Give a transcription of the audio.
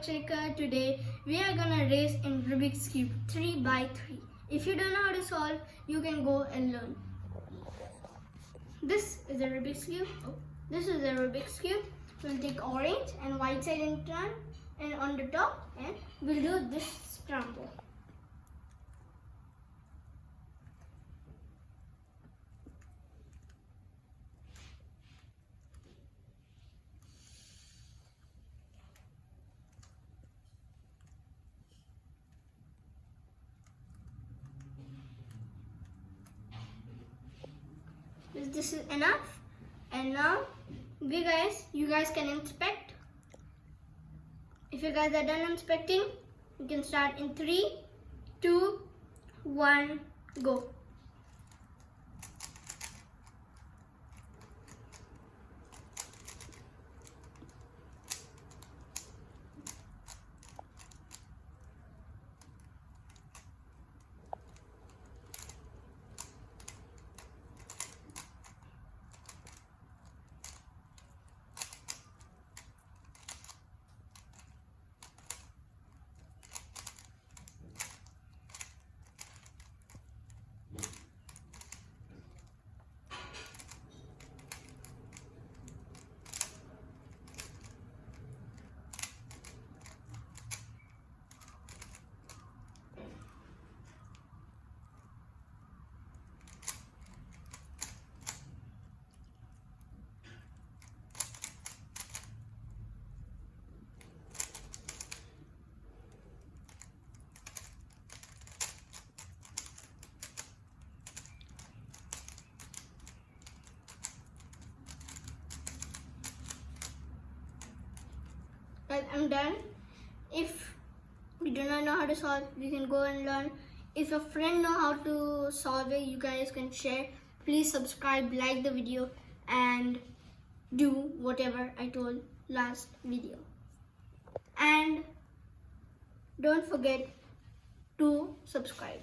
checker. Today we are gonna race in Rubik's Cube 3 by 3. If you don't know how to solve, you can go and learn. This is a Rubik's Cube. This is a Rubik's Cube. We'll take orange and white side in turn and on the top, and we'll do this scramble. This is enough, and now you guys can inspect. If you guys are done inspecting, you can start in 3, 2, 1, go. I'm done. If you do not know how to solve, you can go and learn. If a friend know how to solve it, you guys can share. Please subscribe, like the video, and do whatever I told last video. And don't forget to subscribe.